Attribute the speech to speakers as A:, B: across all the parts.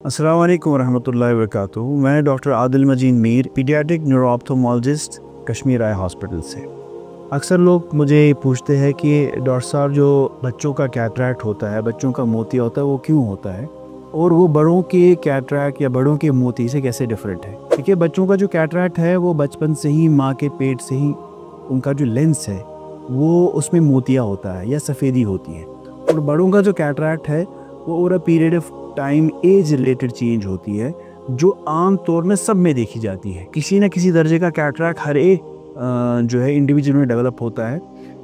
A: अस्सलाम वालेकुम रहमतुल्लाहि व बरकातुहू। मैं doctor Adil Majeed Mir, paediatric neuro ophthalmologist, Kashmir eye hospital से। अक्सर लोग मुझे पूछते हैं कि डॉक्टर साहब, जो बच्चों का कैटरैक्ट होता है, बच्चों का मोती होता है, वो क्यों होता है और वो बड़ों के कैटरैक्ट या बड़ों के मोती से कैसे डिफरेंट है। देखिए, बच्चों का जो कैटरैक्ट है वो बचपन से ही माँ के पेट से ही उनका जो लेंस है वो उसमें मोतिया होता है या सफ़ेदी होती है, और बड़ों का जो कैटरैक्ट है वो over a period of time age related change होती है, जो आम तौर में सब में देखी जाती है। किसी न किसी दर्जे का कैटरैक्ट हर एक जो है इंडिविजुअल में डेवलप होता है।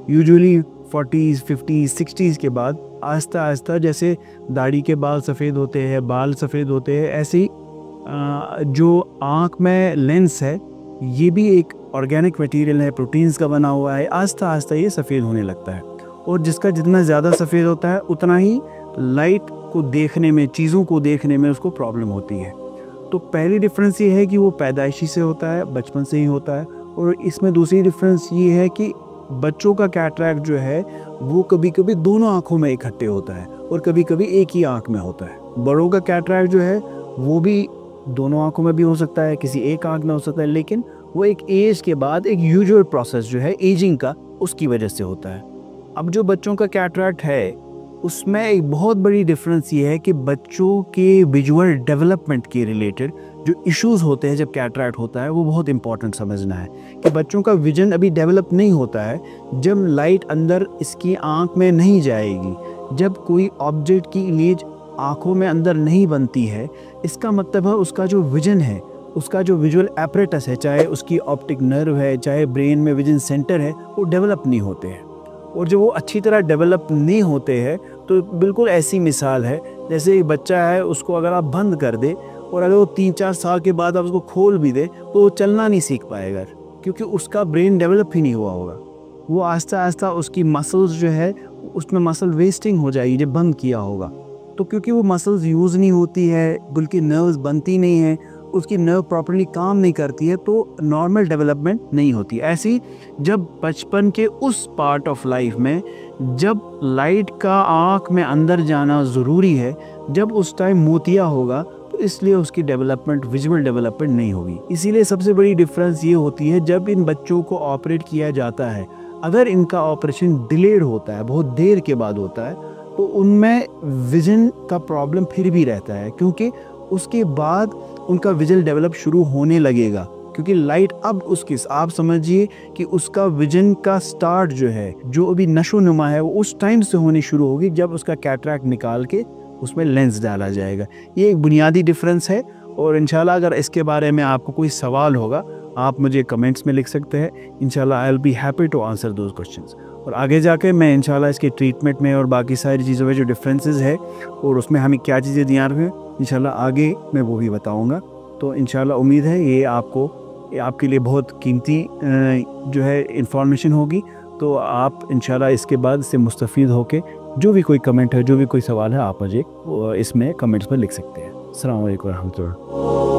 A: यूजुअली 40s 50s 60s के बाद आहिस्ता आहिस्ता, जैसे दाढ़ी के बाल सफ़ेद होते हैं, बाल सफ़ेद होते हैं, ऐसे ही जो आँख में लेंस है ये भी एक ऑर्गेनिक मटेरियल है, प्रोटीन्स का बना हुआ है। आहिस्ता आहिस्ता ये सफ़ेद होने लगता है, और जिसका जितना ज़्यादा सफ़ेद होता है उतना ही लाइट को देखने में, चीज़ों को देखने में उसको प्रॉब्लम होती है। तो पहली डिफरेंस ये है कि वो पैदाइशी से होता है, बचपन से ही होता है। और इसमें दूसरी डिफरेंस ये है कि बच्चों का कैटरैक्ट जो है वो कभी कभी दोनों आँखों में इकट्ठे होता है और कभी कभी एक ही आँख में होता है। बड़ों का कैटरैक्ट जो है वो भी दोनों आँखों में भी हो सकता है, किसी एक आँख में हो सकता है, लेकिन वो एक एज के बाद एक यूजुअल प्रोसेस जो है एजिंग का, उसकी वजह से होता है। अब जो बच्चों का कैटरैक्ट है उसमें एक बहुत बड़ी डिफरेंस ये है कि बच्चों के विजुअल डेवलपमेंट के रिलेटेड जो इश्यूज होते हैं जब कैटरैक्ट होता है, वो बहुत इंपॉर्टेंट समझना है कि बच्चों का विजन अभी डेवलप नहीं होता है जब लाइट अंदर इसकी आंख में नहीं जाएगी, जब कोई ऑब्जेक्ट की इमेज आंखों में अंदर नहीं बनती है। इसका मतलब है उसका जो विजन है, उसका जो विजुअल एपरेटस है, चाहे उसकी ऑप्टिक नर्व है, चाहे ब्रेन में विजन सेंटर है, वो डेवलप नहीं होते हैं। और जब वो अच्छी तरह डेवलप नहीं होते हैं तो बिल्कुल ऐसी मिसाल है जैसे एक बच्चा है, उसको अगर आप बंद कर दे और अगर वो 3-4 साल के बाद आप उसको खोल भी दे तो वो चलना नहीं सीख पाएगा, क्योंकि उसका ब्रेन डेवलप ही नहीं हुआ होगा। वो आहिस्ता आहिस्ता उसकी मसल्स जो है उसमें मसल वेस्टिंग हो जाएगी जब बंद किया होगा। तो क्योंकि वो मसल्स यूज़ नहीं होती है, बल्कि नर्व्स बनती नहीं है, उसकी नर्व प्रॉपर्ली काम नहीं करती है, तो नॉर्मल डेवलपमेंट नहीं होती। ऐसी जब बचपन के उस पार्ट ऑफ लाइफ में जब लाइट का आँख में अंदर जाना ज़रूरी है, जब उस टाइम मोतिया होगा, तो इसलिए उसकी डेवलपमेंट, विजुअल डेवलपमेंट नहीं होगी। इसीलिए सबसे बड़ी डिफरेंस ये होती है जब इन बच्चों को ऑपरेट किया जाता है, अगर इनका ऑपरेशन डिलेड होता है, बहुत देर के बाद होता है, तो उनमें विजन का प्रॉब्लम फिर भी रहता है, क्योंकि उसके बाद उनका विजन डेवलप शुरू होने लगेगा, क्योंकि लाइट अब उसकी, आप समझिए कि उसका विजन का स्टार्ट जो है, जो अभी नशो नुमा है, वो उस टाइम से होनी शुरू होगी जब उसका कैटरैक्ट निकाल के उसमें लेंस डाला जाएगा। ये एक बुनियादी डिफरेंस है, और इंशाल्लाह अगर इसके बारे में आपको कोई सवाल होगा आप मुझे कमेंट्स में लिख सकते हैं। इंशाल्लाह I will be happy to answer those questions. और आगे जाके मैं इंशाल्लाह इसके ट्रीटमेंट में और बाकी सारी चीज़ों में जो डिफरेंसेस है और उसमें हमें क्या चीज़ें ध्यान रखें, इंशाल्लाह आगे मैं वो भी बताऊंगा। तो इंशाल्लाह उम्मीद है ये आपके लिए बहुत कीमती जो है इंफॉर्मेशन होगी। तो आप इंशाल्लाह इसके बाद इससे मुस्तफ़ीद होके जो भी कोई कमेंट है, जो भी कोई सवाल है, आप मुझे इसमें कमेंट्स में लिख सकते हैं। अस्सलाम वालेकुम रहमतुल्लाह।